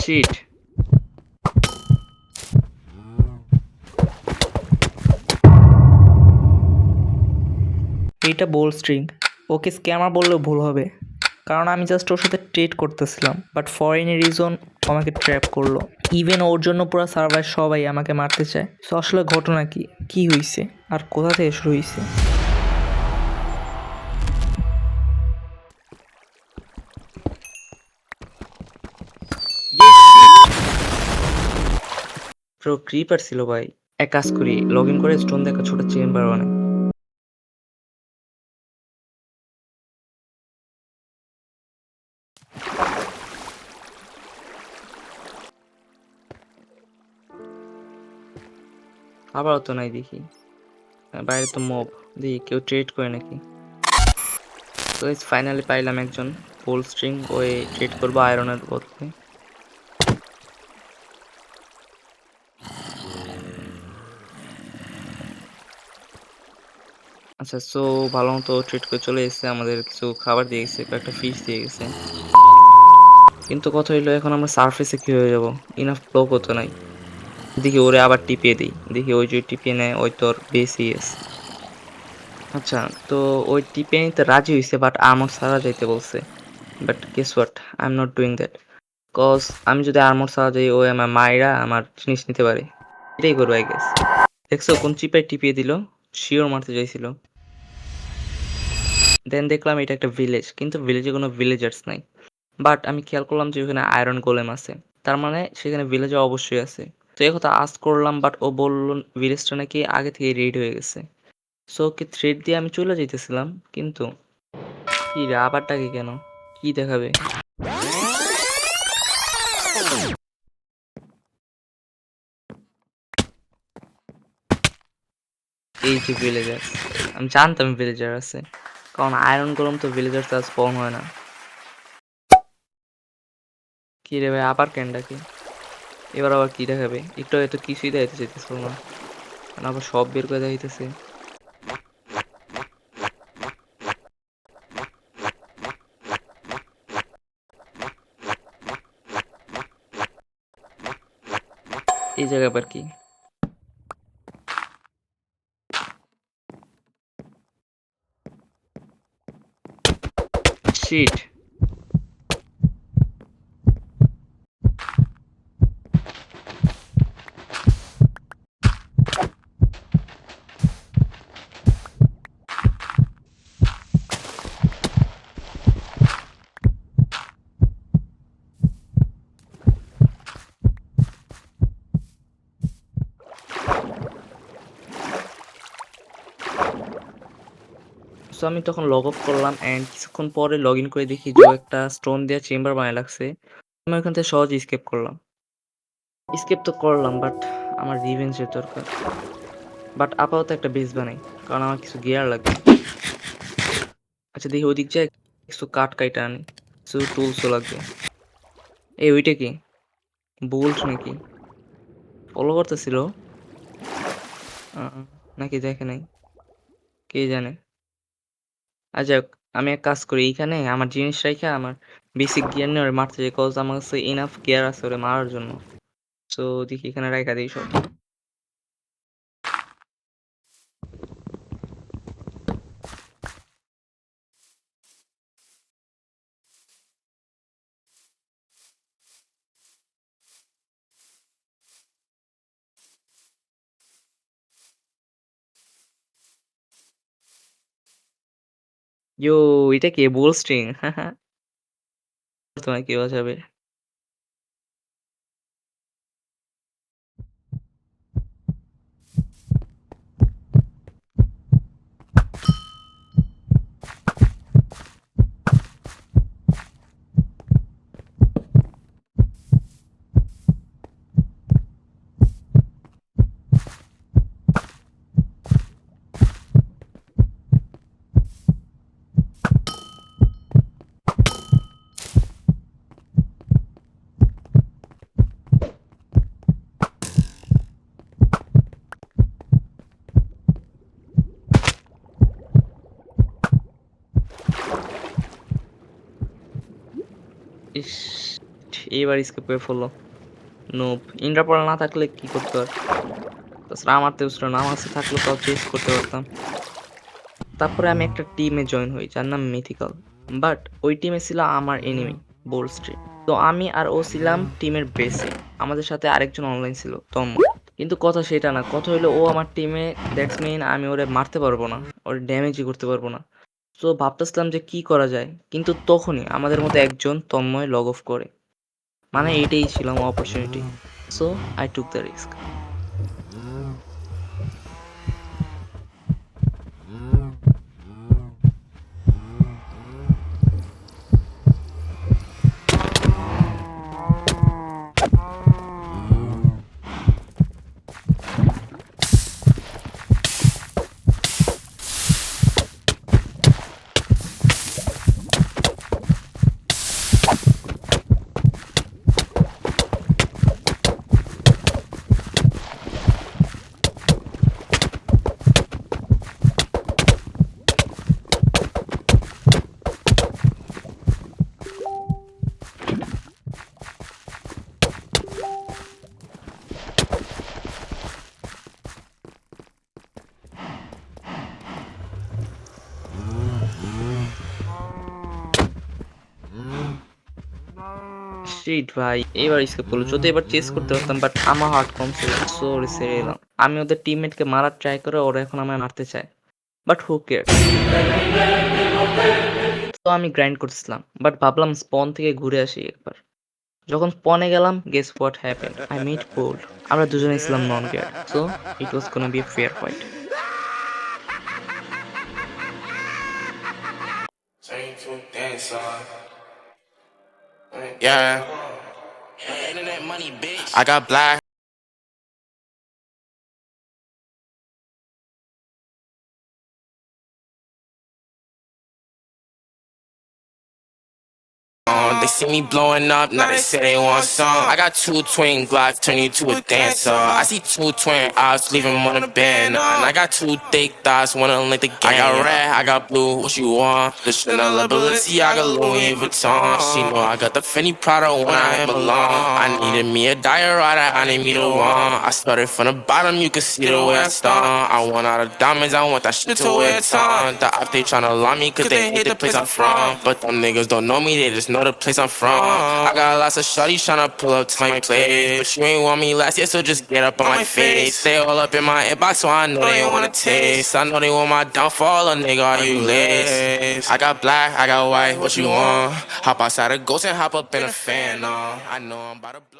Sheet. এইটা বোল string. ওকে scammer বললেও ভুল হবে, কারণ আমি জাস্ট ওর সাথে ট্রেড করতেছিলাম, বাট ফর এনি রিজন আমাকে ট্র্যাপ করলো। ইভেন ওর জন্য পুরো সার্ভার সবাই আমাকে মারতে চায়। সো আসলে ঘটনা কি হয়েছে আর কোথা থেকে শুরু হয়েছে? প্রো ক্রিপার ছিল ভাই। এক কাজ করি, লগ ইন করে স্টোন দিয়ে একটা ছোট চেম্বার বানাই। আবারও তো নাই দেখি। বাইরে তো মব, দেখি কেউ ট্রেড করে নাকি। তো ফাইনালি পাইলাম একজন ফুল স্ট্রিং, ওই ট্রেড করবো আয়রনের বদলে। আচ্ছা, সো ভালো মতো ট্রিট করে চলে এসেছে, আমাদের কিছু খাবার দিয়ে গেছে, কয়েকটা ফিশ দিয়ে গেছে। কিন্তু কথা হইলো, এখন আমরা সারফেসে কি হয়ে যাব? ইনাফ ব্লকও তো নাই। দেখি ওরে আবার টিপিয়ে দিই, দেখি ওই যে টিপিয়ে নেয় ওই তোর বেসি এস। আচ্ছা, তো ওই টিপিয়ে নিতে রাজি হয়েছে, বাট আর্মর ছাড়া যাইতে বলছে। But guess what, I am not doing that. Cause আমি যদি আর্মর ছাড়া যাই, ওই আমার মায়েরা আমার জিনিস নিতে পারে। এটাই করবো আই গেস। দেখছো কোন চিপায় টিপিয়ে দিল? শিওর মারতে চাইছিল। দেন দেখলাম এটা একটা ভিলেজ, কিন্তু ভিলেজে কোনো ভিলেজার্স নাই। বাট আমি খেয়াল করলাম যে ওখানে আয়রন গোলেম আছে। তার মানে সেখানে ভিলেজার অবশ্যই আছে। তো এই কথা আস্ক করলাম, বাট ও বলল ভিলেজটা নাকি আগে থেকে রেডি হয়ে গেছে। সো ওকে থ্রেড দিয়ে আমি চলে যাইতেছিলাম, কিন্তু কি রে আবার ডাকে কেন? কি দেখাবে? এই যে ভিলেজার, আমি জানতাম ভিলেজার আছে, কারণ আয়রন গোলেম তো ভিলেজার তো স্পন হয় না। কি রে ভাই, আবার কেন ডাকে? এবার আবার কি দেখাবে? একটু হয়তো কিছুই দেখাইতে চাইতেছিল না, এখন আবার সব বের করে দেখাইতেছে। এই জায়গা আবার কি? শিট। সো আমি তখন লগ অফ করলাম, অ্যান্ড কিছুক্ষণ পরে লগ ইন করে দেখি যে ও একটা স্টোন দেওয়া চেম্বার বানায় লাগছে। আমি ওখান থেকে সহজে স্কেপ করলাম। স্কেপ তো করলাম, বাট আমার রিভেঞ্জের দরকার। বাট আপাতত একটা বেস বানাই, কারণ আমার কিছু গিয়ার লাগবে। আচ্ছা, দেখি ওইদিক যায় কিছু কাঠ কাইটা আনি, কিছু টুলসও লাগবে। এই ওইটা কি? বোল্ট নাকি? ফলো করতেছিল নাকি দেখে নাই, কে জানে। আর যাই হোক, আমি এক কাজ করি, এইখানে আমার জিনিস রাইখা আমার বেসিক গিয়ার নিয়ে ওরে মারতে যাই, কজ আমার কাছে ইনাফ গিয়ার আছে ওরে মারার জন্য। সো দেখি এখানে রাইখা দিই সব। ইয়ো, এটা কি বুল স্ট্রিং? তোমায় কে বাঁচাবে? ইস, এইবার স্কেপ করে ফেললো। নোপ। ইন্দ্রা পড়া না থাকলে কি করতো আর? তাছাড়া আমার তো ছিল না, আমার কাছে থাকলে তাও চেস করতে পারতাম। তারপরে আমি একটা টিমে জয়েন হই যার নাম মিথিক্যাল। বাট ওই টিমে ছিল আমার এনিমি বোল্ড স্ট্রিট। তো আমি আর ও ছিলাম টিমের বেসে। আমাদের সাথে আরেকজন অনলাইন ছিল তন্ময়। কিন্তু কথা সেটা না, কথা হইলো ও আমার টিমে, দ্যাটস মিন আমি ওরে মারতে পারবো না, ওরে ড্যামেজই করতে পারবো না। তো ভাবতেছিলাম যে কি করা যায়, কিন্তু তখনই আমাদের মধ্যে একজন তন্ময় লগ অফ করে। মানে এইটাই ছিল আমার opportunity. So I took the risk. Shit ভাই, এবার স্কেপ করলো। যদি এবার চেস করতে পারতাম, বাট আমার হার্ট কম ছিল। সো ছেড়ে এলাম। আমি ওদের টিমমেটকে মারার ট্রাই করে ওরা এখন আমায় মারতে চায়। But who cares? তো আমি গ্রাইন্ড করতেছিলাম। বাট ভাবলাম স্পন থেকে ঘুরে আসি একবার। যখন স্পনে গেলাম, guess what happened? I meet bold. আমরা দুজনেই ছিলাম non gear. So it was gonna be a fair fight. Yeah, I got black. They see me blowing up, now they say they want some. I got two twin Glocks, turn you to a dancer. I see two twin eyes, leave them on the bed. And I got two thick thighs, wanna link the gang. I got red, I got blue, what you want? The Chanel, Balenciaga, Louis Vuitton. She know I got the Fendi Prada when I belong. I needed me a diorite, I need me the one. I started from the bottom, you can see the way I start. I want all the diamonds, I want that shit to wear ton. The op, they tryna lie me, cause they hate the place I'm from. But them niggas don't know me, they just know the place I'm from. I got lots of shorties tryna pull up to my place. But you ain't want me last year, so just get up on my face. Stay all up in my inbox, so I know they wanna taste. I know they want my downfall, a nigga, are you lace? I got black, I got white, what you want? Hop outside a ghost and hop up in a fan, I know I'm about to blow.